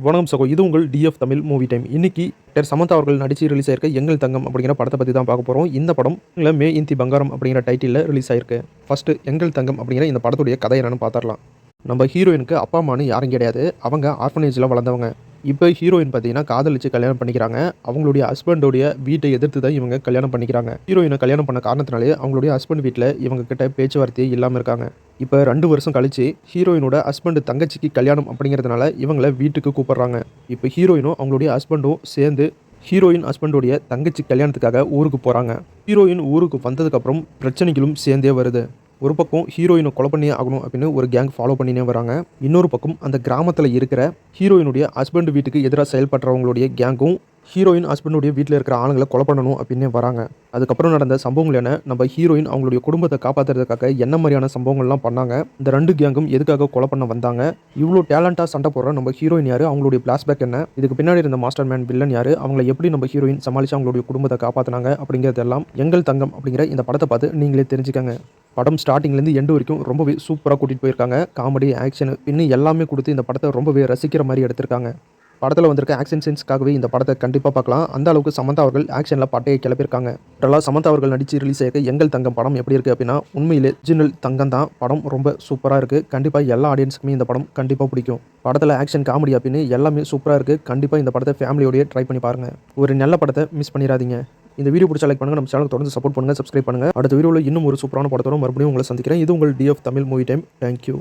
வணக்கம் சகோ, இது உங்கள் டிஎஃப் தமிழ் மூவி டைம். இன்னைக்கு சமந்தா அவர்கள் நடிச்சு ரிலீஸ் ஆயிருக்க எங்கள் தங்கம் அப்படிங்கிற படத்தை பற்றி தான் பார்க்க போகிறோம். இந்த படம் மே இந்தி பங்காரம் அப்படிங்கிற டைட்டிலில் ரிலீஸ் ஆயிருக்கு. ஃபர்ஸ்ட் எங்கள் தங்கம் அப்படிங்கிற இந்த படத்துடைய கதை என்னன்னு பார்த்துடலாம். நம்ம ஹீரோயினுக்கு அப்பா அம்மானு யாரும் கிடையாது. அவங்க ஆர்ஃபனேஜில் வளர்ந்தவங்க. இப்போ ஹீரோயின் பார்த்தீங்கன்னா காதலிச்சு கல்யாணம் பண்ணிக்கிறாங்க. அவங்களுடைய ஹஸ்பண்டோடைய வீட்டை எதிர்த்து தான் இவங்க கல்யாணம் பண்ணிக்கிறாங்க. ஹீரோயினை கல்யாணம் பண்ண காரணத்தினாலே அவங்களுடைய ஹஸ்பண்ட் வீட்டில் இவங்க கிட்ட பேச்சுவார்த்தையே இல்லாமல் இருக்காங்க. இப்போ 2 வருஷம் கழிச்சு ஹீரோயினோட ஹஸ்பண்ட் தங்கச்சிக்கு கல்யாணம் அப்படிங்கிறதுனால இவங்கள வீட்டுக்கு கூப்பிடுறாங்க. இப்போ ஹீரோயினும் அவங்களுடைய ஹஸ்பண்டும் சேர்ந்து ஹீரோயின் ஹஸ்பண்டோடைய தங்கச்சி கல்யாணத்துக்காக ஊருக்கு போகிறாங்க. ஹீரோயின் ஊருக்கு வந்ததுக்கப்புறம் பிரச்சனைகளும் சேர்ந்தே வருது. ஒரு பக்கம் ஹீரோயினை கொலை பண்ணியே ஆகணும் அப்படின்னு ஒரு கேங் ஃபாலோ பண்ணினே வராங்க. இன்னொரு பக்கம் அந்த கிராமத்தில் இருக்கிற ஹீரோயினுடைய ஹஸ்பண்ட் வீட்டுக்கு எதிராக செயல்படுறவங்களுடைய கேங்கும் ஹீரோயின் ஹஸ்பண்டுடைய வீட்டில் இருக்கிற ஆளுங்களை கொலை பண்ணணும் அப்படின்னே வராங்க. அதுக்கப்புறம் நடந்த சம்பவங்கள் என்ன, நம்ம ஹீரோயின் அவங்களுடைய குடும்பத்தை காப்பாற்றுறதுக்காக என்ன மாதிரியான சம்பவங்கள்லாம் பண்ணாங்க, இந்த 2 கேங்கும் எதுக்காக கொலை பண்ண வந்தாங்க, இவ்வளோ டேலண்டாக சண்டை போடுற நம்ம ஹீரோயின் யார், அவங்களுடைய ஃப்ளாஷ்பேக் என்ன, இதுக்கு பின்னாடி இருந்த மாஸ்டர் மேன் வில்லன் யார், அவங்களை எப்படி நம்ம ஹீரோயின் சமாளித்து அவங்களுடைய குடும்பத்தை காப்பாற்றினாங்க அப்படிங்கிறதெல்லாம் எங்கள் தங்கம் அப்படிங்கிற இந்த படத்தை பார்த்து நீங்களே தெரிஞ்சுக்கங்க. படம் ஸ்டார்டிங்லேருந்து எண்டு வரைக்கும் ரொம்பவே சூப்பராக கூட்டிகிட்டு போயிருக்காங்க. காமெடி, ஆக்ஷன் இன்னும் எல்லாமே கொடுத்து இந்த படத்தை ரொம்பவே ரசிக்கிற மாதிரி எடுத்திருக்காங்க. படத்தில் வந்திருக்க ஆக்ஷன் சீன்ஸ்க்காகவே இந்த படத்தை கண்டிப்பாக பார்க்கலாம். அந்த அளவுக்கு சமந்தா அவர்கள் ஆக்ஷனில் பட்டையை கிளப்பியிருக்காங்க. டோட்டலாக சமந்தா அவர்கள் நடித்து ரிலீஸ் ஆகிருக்க எங்கள் தங்கம் படம் எப்படி இருக்குது அப்படின்னா, உண்மையிலே ஒரிஜினல் தங்கம் தான். படம் ரொம்ப சூப்பராக இருக்குது. கண்டிப்பாக எல்லா ஆடியன்ஸுக்குமே இந்த படம் கண்டிப்பாக பிடிக்கும். படத்தில் ஆக்ஷன், காமெடி அப்படின்னு எல்லாமே சூப்பராக இருக்குது. கண்டிப்பாக இந்த படத்தை ஃபேமிலியோடய ட்ரை பண்ணி பாருங்கள். ஒரு நல்ல படத்தை மிஸ் பண்ணிடாதீங்க. இந்த வீடியோ பிடிச்ச லைக் பண்ணுங்கள், நம்ம சேனல் தொடர்ந்து சப்போர்ட் பண்ணுங்கள், சப்ஸ்கிரைப் பண்ணுங்கள். அடுத்த வீடியோவில் இன்னும் ஒரு சூப்பரான படத்தோட மறுபடியும் உங்களை சந்திக்கிறேன். இது உங்கள் TF Tamil movie time. Thank you.